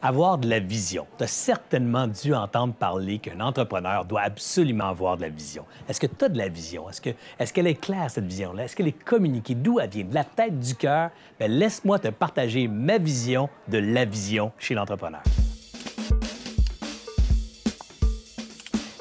Avoir de la vision. Tu as certainement dû entendre parler qu'un entrepreneur doit absolument avoir de la vision. Est-ce que tu as de la vision? Est-ce qu'elle est claire, cette vision-là? Est-ce qu'elle est communiquée? D'où elle vient? De la tête, du cœur? Bien, laisse-moi te partager ma vision de la vision chez l'entrepreneur.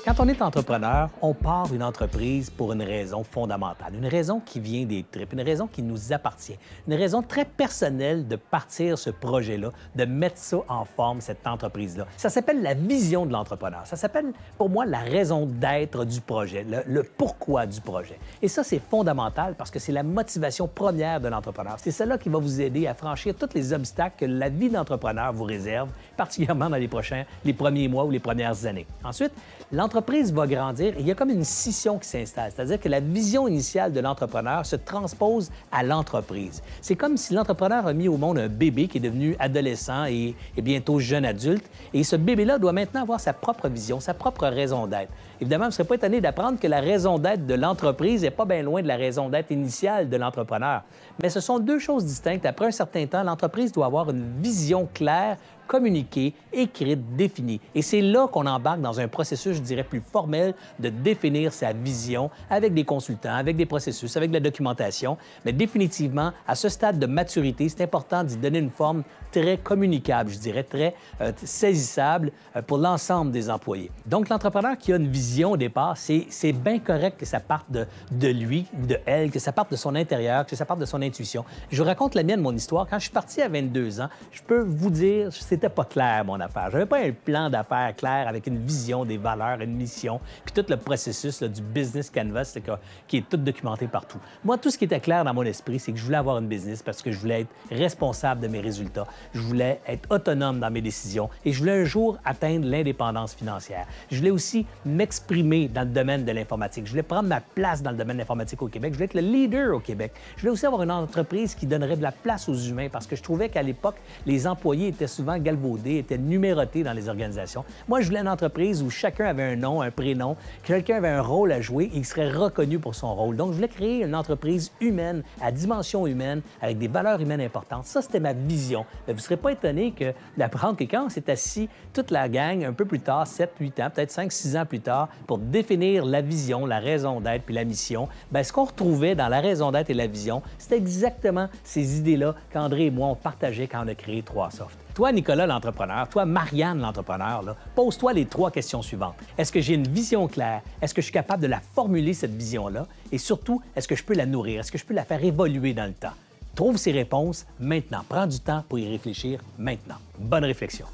Quand on est entrepreneur, on part une entreprise pour une raison fondamentale, une raison qui vient des tripes, une raison qui nous appartient, une raison très personnelle de partir ce projet-là, de mettre ça en forme, cette entreprise-là. Ça s'appelle la vision de l'entrepreneur. Ça s'appelle, pour moi, la raison d'être du projet, le pourquoi du projet. Et ça, c'est fondamental parce que c'est la motivation première de l'entrepreneur. C'est cela qui va vous aider à franchir tous les obstacles que la vie d'entrepreneur vous réserve, particulièrement dans les premiers mois ou les premières années. Ensuite, l'entreprise va grandir et il y a comme une scission qui s'installe, c'est-à-dire que la vision initiale de l'entrepreneur se transpose à l'entreprise. C'est comme si l'entrepreneur a mis au monde un bébé qui est devenu adolescent et bientôt jeune adulte, et ce bébé-là doit maintenant avoir sa propre vision, sa propre raison d'être. Évidemment, vous ne serez pas étonné d'apprendre que la raison d'être de l'entreprise n'est pas bien loin de la raison d'être initiale de l'entrepreneur. Mais ce sont deux choses distinctes. Après un certain temps, l'entreprise doit avoir une vision claire, communiquée, écrite, définie. Et c'est là qu'on embarque dans un processus, je dirais, plus formel de définir sa vision avec des consultants, avec des processus, avec de la documentation. Mais définitivement, à ce stade de maturité, c'est important d'y donner une forme très communicable, je dirais, très saisissable pour l'ensemble des employés. Donc, l'entrepreneur qui a une vision au départ, c'est bien correct que ça parte de lui ou de elle, que ça parte de son intérieur, que ça parte de son intuition. Je vous raconte la mienne, mon histoire. Quand je suis parti à 22 ans, je peux vous dire, c'était pas clair, mon affaire. Je n'avais pas un plan d'affaires clair avec une vision, des valeurs, une mission, puis tout le processus là, du business canvas qui est tout documenté partout. Moi, tout ce qui était clair dans mon esprit, c'est que je voulais avoir une business parce que je voulais être responsable de mes résultats, je voulais être autonome dans mes décisions et je voulais un jour atteindre l'indépendance financière. Je voulais aussi m'exprimer dans le domaine de l'informatique. Je voulais prendre ma place dans le domaine de l'informatique au Québec. Je voulais être le leader au Québec. Je voulais aussi avoir une entreprise qui donnerait de la place aux humains parce que je trouvais qu'à l'époque, les employés étaient souvent galvaudés, étaient numérotés dans les organisations. Moi, je voulais une entreprise où chacun avait un nom, un prénom, que quelqu'un avait un rôle à jouer et il serait reconnu pour son rôle. Donc, je voulais créer une entreprise humaine, à dimension humaine, avec des valeurs humaines importantes. Ça, c'était ma vision. Mais vous ne serez pas étonné d'apprendre que quand on s'est assis, toute la gang, un peu plus tard, 7, 8 ans, peut-être 5, 6 ans plus tard, pour définir la vision, la raison d'être puis la mission, bien, ce qu'on retrouvait dans la raison d'être et la vision, c'était exactement ces idées-là qu'André et moi, on partageait quand on a créé 3Soft. Toi, Nicolas, l'entrepreneur, toi, Marianne, l'entrepreneur, pose-toi les 3 questions suivantes. Est-ce que j'ai une vision claire? Est-ce que je suis capable de la formuler, cette vision-là? Et surtout, est-ce que je peux la nourrir? Est-ce que je peux la faire évoluer dans le temps? Trouve ces réponses maintenant. Prends du temps pour y réfléchir maintenant. Bonne réflexion.